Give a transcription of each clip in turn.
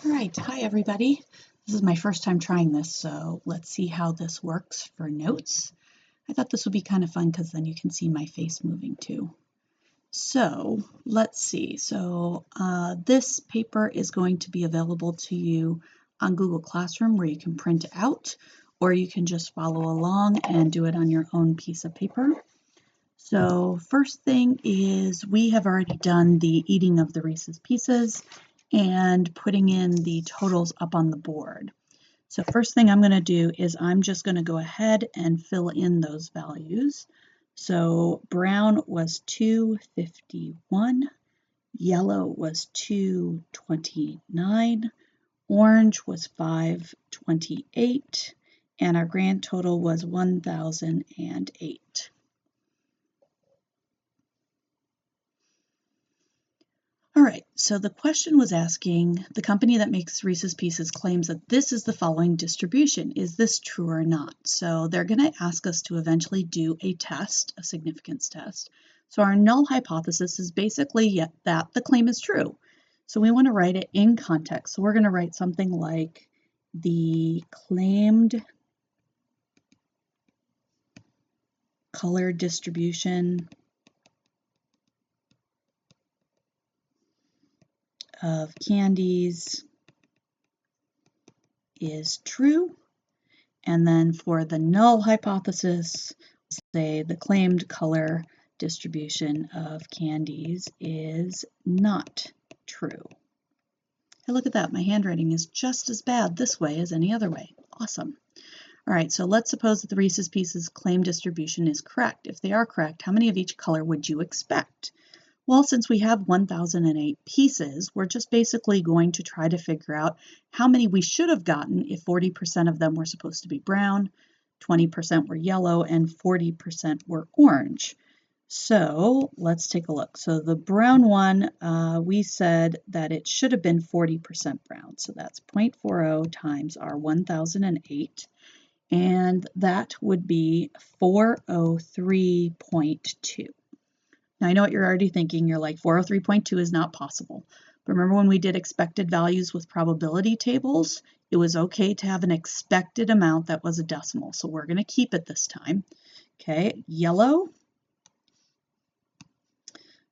All right, hi everybody. This is my first time trying this, so let's see how this works for notes. I thought this would be kind of fun because then you can see my face moving too. So let's see. This paper is going to be available to you on Google Classroom where you can print out, or you can just follow along and do it on your own piece of paper. So first thing is we have already done the eating of the Reese's Pieces and putting in the totals up on the board. So first thing I'm going to do is I'm just going to go ahead and fill in those values. So brown was 251, yellow was 229, orange was 528, and our grand total was 1008. All right, so the question was asking, the company that makes Reese's Pieces claims that this is the following distribution. Is this true or not? So they're going to ask us to eventually do a test, a significance test. So our null hypothesis is basically that the claim is true. So we want to write it in context. So we're going to write something like the claimed color distribution of candies is true. And then for the null hypothesis, say the claimed color distribution of candies is not true. Hey, look at that. My handwriting is just as bad this way as any other way. Awesome. All right, so let's suppose that the Reese's Pieces claim distribution is correct. If they are correct, how many of each color would you expect? Well, since we have 1008 pieces, we're just basically going to try to figure out how many we should have gotten if 40% of them were supposed to be brown, 20% were yellow, and 40% were orange. So let's take a look. So the brown one, we said that it should have been 40% brown. So that's 0.40 times our 1008, and that would be 403.2. Now I know what you're already thinking. You're like, 403.2 is not possible. But remember when we did expected values with probability tables, it was okay to have an expected amount that was a decimal. So we're going to keep it this time. Okay, yellow.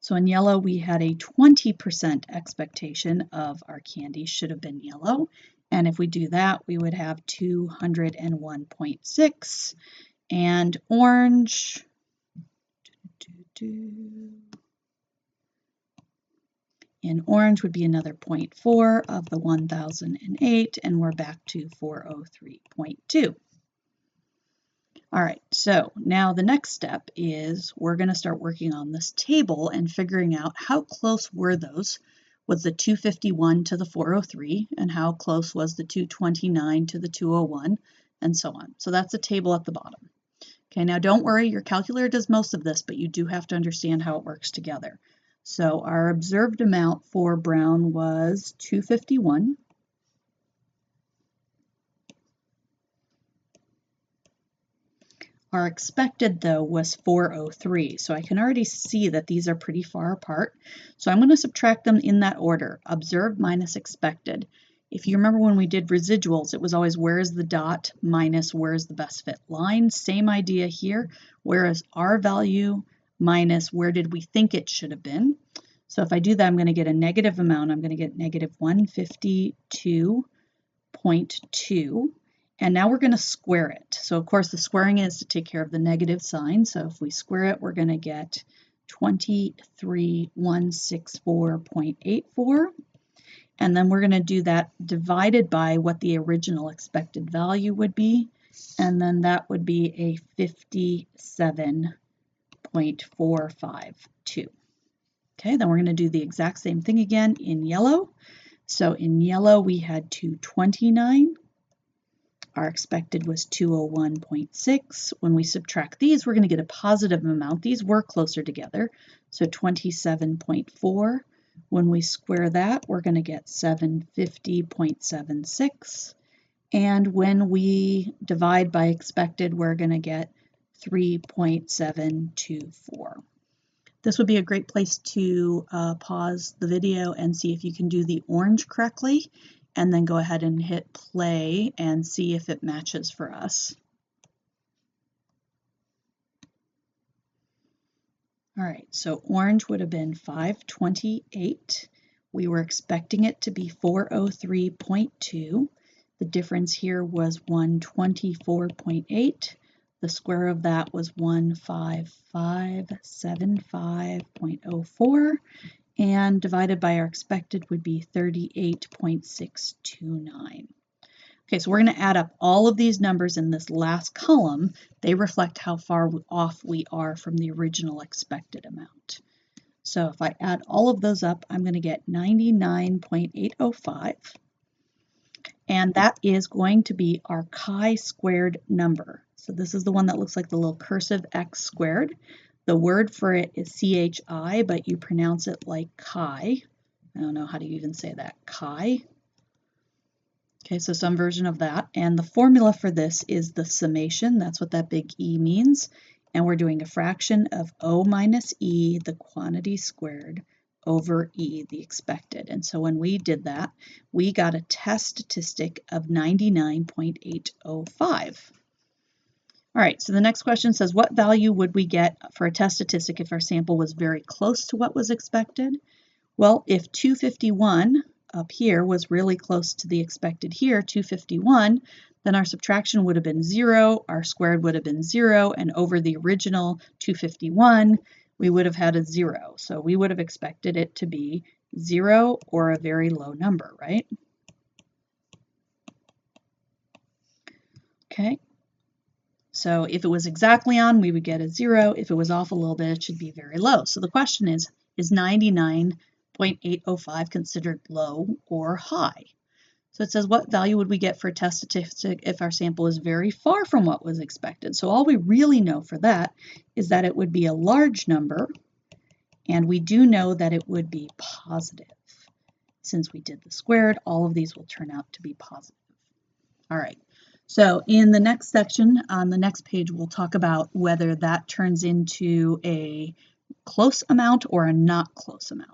So in yellow, we had a 20% expectation of our candy should have been yellow. And if we do that, we would have 201.6. And orange, in orange would be another 0.4 of the 1008, and we're back to 403.2. All right, so now the next step is we're going to start working on this table and figuring out how close were those. Was the 251 to the 403, and how close was the 229 to the 201, and so on. So that's a table at the bottom. Okay, now don't worry, your calculator does most of this, but you do have to understand how it works together. So our observed amount for brown was 251. Our expected, though, was 403. So I can already see that these are pretty far apart. So I'm going to subtract them in that order, observed minus expected. If you remember when we did residuals, it was always where is the dot minus where is the best fit line. Same idea here. Where is our value minus where did we think it should have been. So if I do that, I'm going to get a negative amount. I'm going to get negative 152.2. And now we're going to square it. So of course the squaring is to take care of the negative sign. So if we square it, we're going to get 23164.84. And then we're going to do that divided by what the original expected value would be. And then that would be a 57.452. Okay, then we're going to do the exact same thing again in yellow. So in yellow we had 229. Our expected was 201.6. When we subtract these, we're going to get a positive amount. These were closer together, so 27.4. When we square that, we're going to get 750.76. And when we divide by expected, we're going to get 3.724. This would be a great place to pause the video and see if you can do the orange correctly. and then go ahead and hit play and see if it matches for us. All right, so orange would have been 528. We were expecting it to be 403.2. The difference here was 124.8. The square of that was 15575.04, and divided by our expected would be 38.629. Okay, so we're going to add up all of these numbers in this last column. They reflect how far off we are from the original expected amount. So if I add all of those up, I'm going to get 99.805. And that is going to be our chi-squared number. So this is the one that looks like the little cursive x squared. The word for it is chi, but you pronounce it like chi. I don't know how to even say that, chi. Okay, so some version of that. And the formula for this is the summation. That's what that big E means. And we're doing a fraction of O minus E, the quantity squared, over E, the expected. And so when we did that, we got a test statistic of 99.805. All right, so the next question says, what value would we get for a test statistic if our sample was very close to what was expected? Well, if 251 up here was really close to the expected here, 251, then our subtraction would have been 0, our squared would have been 0, and over the original 251, we would have had a 0. So we would have expected it to be 0 or a very low number, right? Okay. So if it was exactly on, we would get a 0. If it was off a little bit, it should be very low. So the question is 99.805 considered low or high? So it says, what value would we get for a test statistic if our sample is very far from what was expected? So all we really know for that is that it would be a large number, and we do know that it would be positive. Since we did the squared, all of these will turn out to be positive. All right. So in the next section, on the next page, we'll talk about whether that turns into a close amount or a not close amount.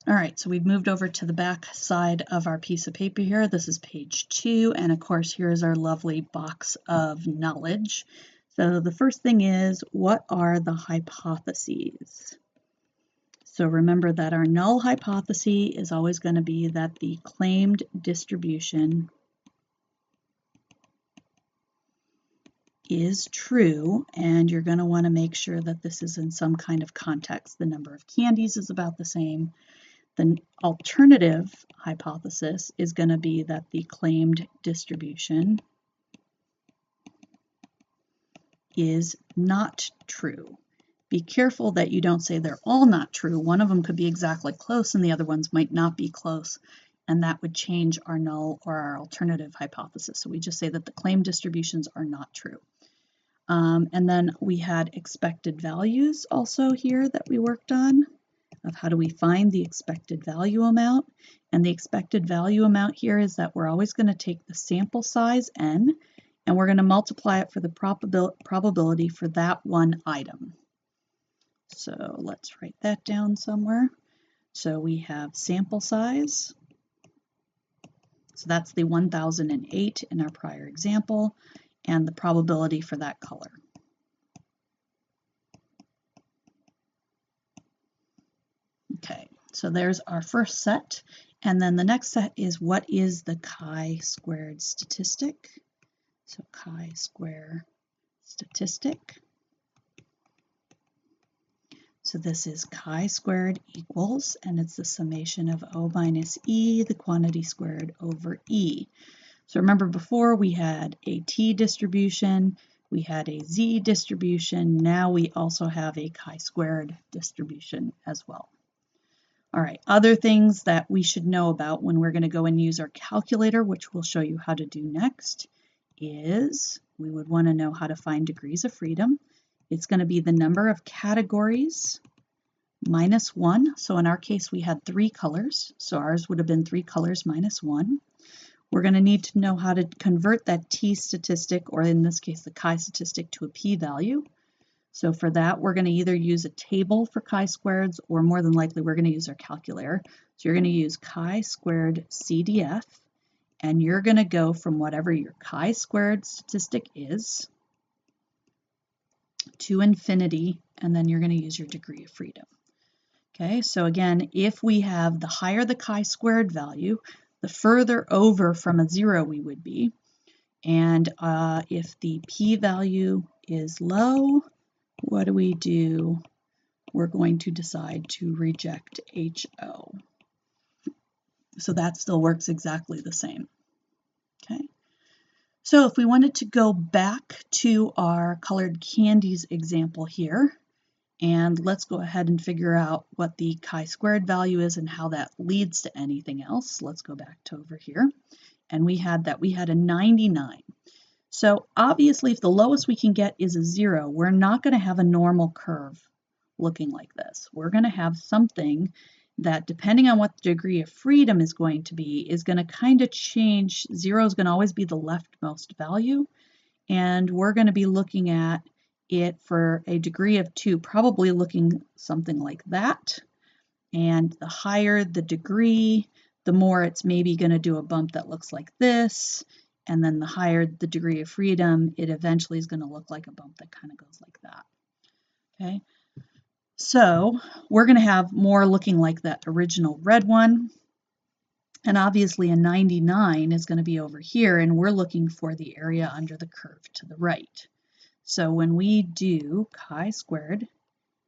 All right, so we've moved over to the back side of our piece of paper here. This is page 2, and of course, here's our lovely box of knowledge. So the first thing is, what are the hypotheses? So remember that our null hypothesis is always going to be that the claimed distribution is true, and you're going to want to make sure that this is in some kind of context. The number of candies is about the same. The alternative hypothesis is going to be that the claimed distribution is not true. Be careful that you don't say they're all not true. One of them could be exactly close and the other ones might not be close, and that would change our null or our alternative hypothesis. So we just say that the claimed distributions are not true. And then we had expected values also here that we worked on, of how do we find the expected value amount. And the expected value amount here is that we're always going to take the sample size n, and we're going to multiply it for the probability for that one item. So let's write that down somewhere. So we have sample size. So that's the 1008 in our prior example, and the probability for that color. Okay, so there's our first set. And then the next set is, what is the chi-squared statistic? So chi-square statistic. So this is chi-squared equals, and it's the summation of O minus E, the quantity squared, over E. So remember, before we had a t distribution, we had a z distribution, now we also have a chi-squared distribution as well. All right, other things that we should know about when we're going to go and use our calculator, which we'll show you how to do next, is we would want to know how to find degrees of freedom. It's going to be the number of categories minus 1. So in our case, we had 3 colors. So ours would have been 3 colors minus 1. We're going to need to know how to convert that t-statistic, or in this case, the chi-statistic, to a p-value. So for that, we're going to either use a table for chi-squareds, or more than likely, we're going to use our calculator. So you're going to use chi-squared CDF, and you're going to go from whatever your chi-squared statistic is to infinity, and then you're going to use your degree of freedom. Okay, so again, if we have the higher the chi-squared value, the further over from a 0 we would be. And if the p-value is low, what do? We're going to decide to reject HO. So that still works exactly the same. Okay. So if we wanted to go back to our colored candies example here, and let's go ahead and figure out what the chi-squared value is and how that leads to anything else. Let's go back to over here. And we had a 99. So obviously, if the lowest we can get is a 0, we're not going to have a normal curve looking like this. We're going to have something that, depending on what the degree of freedom is going to be, is going to kind of change. 0 is going to always be the leftmost value, and we're going to be looking at it for a degree of 2, probably looking something like that. And the higher the degree, the more it's maybe going to do a bump that looks like this. And then the higher the degree of freedom, it eventually is going to look like a bump that kind of goes like that. Okay, so we're going to have more looking like that original red one. And obviously a 99 is going to be over here, and we're looking for the area under the curve to the right. So when we do chi-squared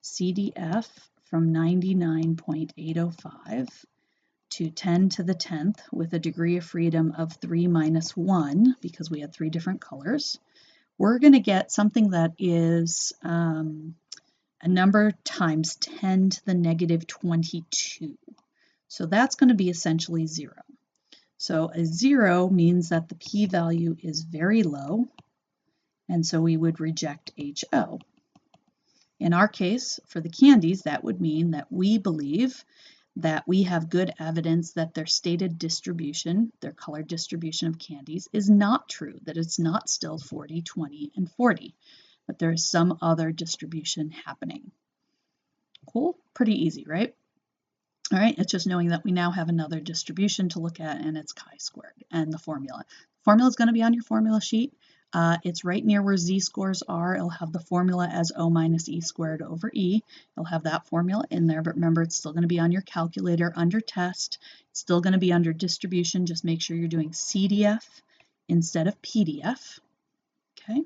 CDF from 99.805 to 10 to the 10th with a degree of freedom of 3 minus 1, because we had 3 different colors, we're going to get something that is a number times 10 to the negative 22. So that's going to be essentially 0. So a 0 means that the p-value is very low, and so we would reject HO. In our case, for the candies, that would mean that we believe that we have good evidence that their stated distribution, their color distribution of candies, is not true, that it's not still 40, 20, and 40, but there is some other distribution happening. Cool? Pretty easy, right? All right, it's just knowing that we now have another distribution to look at, and it's chi-squared, and the formula. The formula is going to be on your formula sheet. It's right near where z-scores are. It'll have the formula as O minus E squared over E. It'll have that formula in there, but remember, it's still going to be on your calculator under test. It's still going to be under distribution. Just make sure you're doing CDF instead of PDF. Okay,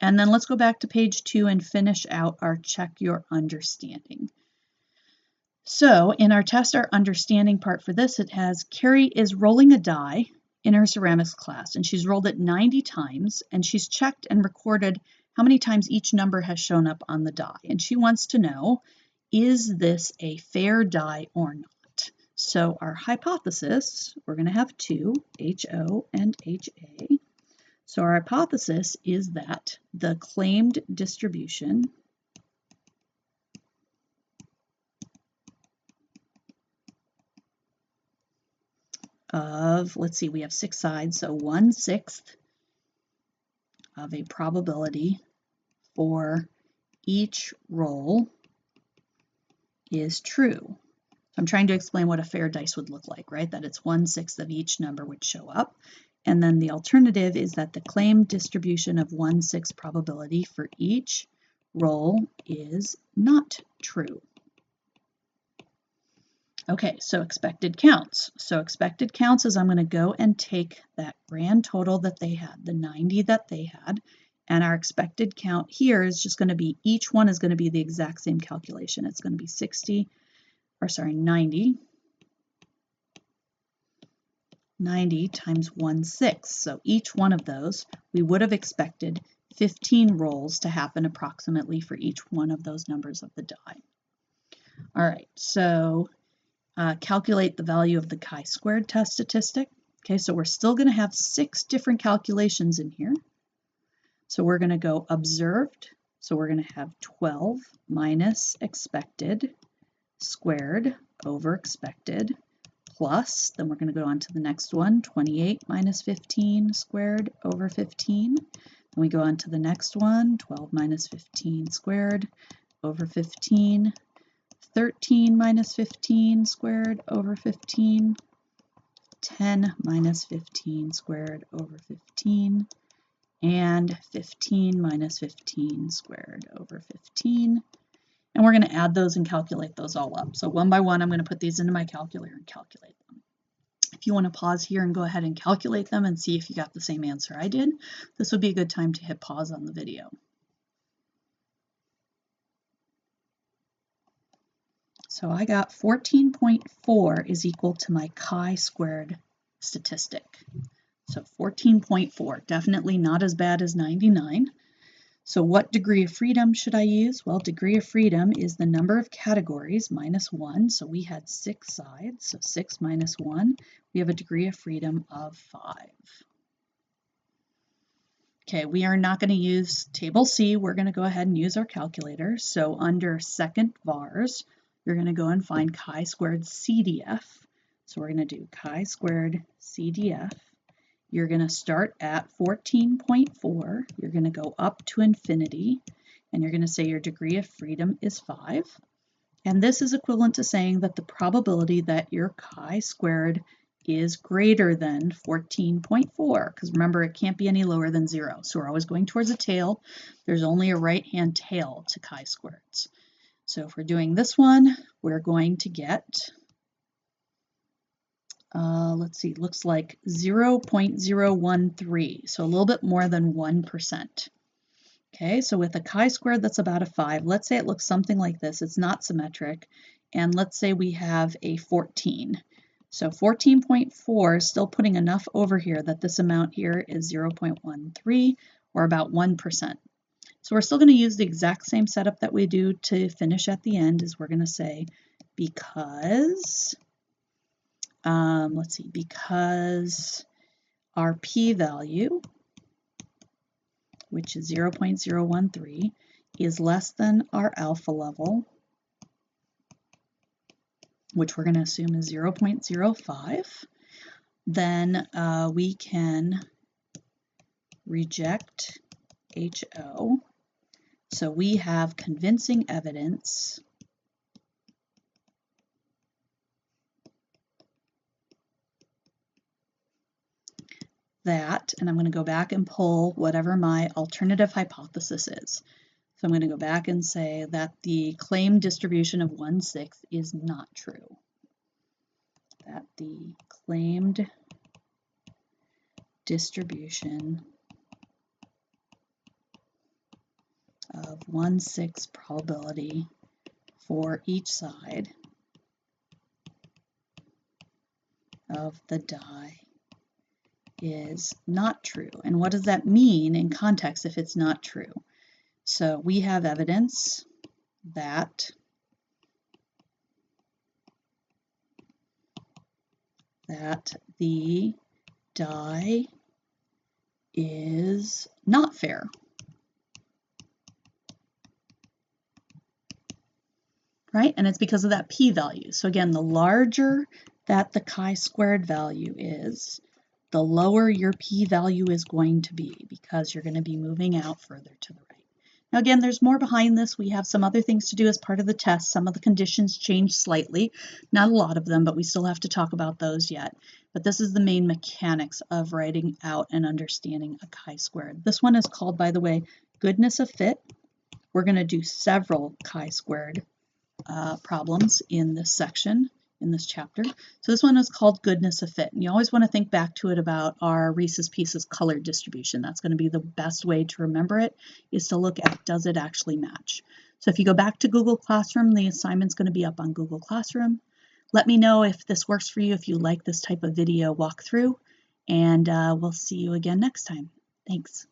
and then let's go back to page 2 and finish out our check your understanding. So in our test, our understanding part for this, it has Carrie is rolling a die in her ceramics class, and she's rolled it 90 times, and she's checked and recorded how many times each number has shown up on the die. And she wants to know, is this a fair die or not? So our hypothesis, we're going to have 2, HO and HA. So our hypothesis is that the claimed distribution of, let's see, we have 6 sides, so 1/6 of a probability for each roll is true. So I'm trying to explain what a fair dice would look like, right? That it's 1/6 of each number would show up. And then the alternative is that the claimed distribution of 1/6 probability for each roll is not true. Okay, so expected counts. So expected counts is I'm going to go and take that grand total that they had, the 90 that they had, and our expected count here is just going to be, each one is going to be the exact same calculation. It's going to be 90 times 1/6. So each one of those, we would have expected 15 rolls to happen approximately for each one of those numbers of the die. All right, so calculate the value of the chi-squared test statistic. Okay, so we're still going to have 6 different calculations in here. So we're going to go observed. So we're going to have 12 minus expected squared over expected plus, then we're going to go on to the next one, 28 minus 15 squared over 15. Then we go on to the next one, 12 minus 15 squared over 15, 13 minus 15 squared over 15, 10 minus 15 squared over 15, and 15 minus 15 squared over 15. And we're going to add those and calculate those all up. So one by one, I'm going to put these into my calculator and calculate them. If you want to pause here and go ahead and calculate them and see if you got the same answer I did, this would be a good time to hit pause on the video. So I got 14.4 is equal to my chi-squared statistic. So 14.4, definitely not as bad as 99. So what degree of freedom should I use? Well, degree of freedom is the number of categories minus 1. So we had 6 sides, so 6 minus 1. We have a degree of freedom of 5. Okay, we are not going to use table C. We're going to go ahead and use our calculator. So under second vars, you're going to go and find chi-squared CDF. So we're going to do chi-squared CDF. You're going to start at 14.4, you're going to go up to infinity, and you're going to say your degree of freedom is 5. And this is equivalent to saying that the probability that your chi-squared is greater than 14.4, because remember, it can't be any lower than 0. So we're always going towards a tail. There's only a right-hand tail to chi-squareds. So if we're doing this one, we're going to get let's see, looks like 0.013, so a little bit more than 1%. Okay, so with a chi-squared that's about a 5, let's say it looks something like this. It's not symmetric, and let's say we have a 14. So 14.4 is still putting enough over here that this amount here is 0.13, or about 1%. So we're still going to use the exact same setup that we do to finish at the end, is we're going to say because let's see, because our p-value, which is 0.013, is less than our alpha level, which we're going to assume is 0.05, then we can reject HO. So we have convincing evidence that, and I'm going to go back and pull whatever my alternative hypothesis is. So I'm going to go back and say that the claimed distribution of 1/6 is not true. That the claimed distribution of 1/6 probability for each side of the die is not true. And what does that mean in context if it's not true? So we have evidence that the die is not fair. Right? And it's because of that p-value. So again, the larger that the chi-squared value is, the lower your p-value is going to be, because you're going to be moving out further to the right. Now again, there's more behind this. We have some other things to do as part of the test. Some of the conditions change slightly, not a lot of them, but we still have to talk about those yet. But this is the main mechanics of writing out and understanding a chi-squared. This one is called, by the way, goodness of fit. We're going to do several chi-squared problems in this section, in this chapter. So this one is called goodness of fit. And you always want to think back to it about our Reese's Pieces color distribution. That's going to be the best way to remember it, is to look at, does it actually match? So if you go back to Google Classroom, the assignment's going to be up on Google Classroom. Let me know if this works for you, if you like this type of video walkthrough, and we'll see you again next time. Thanks.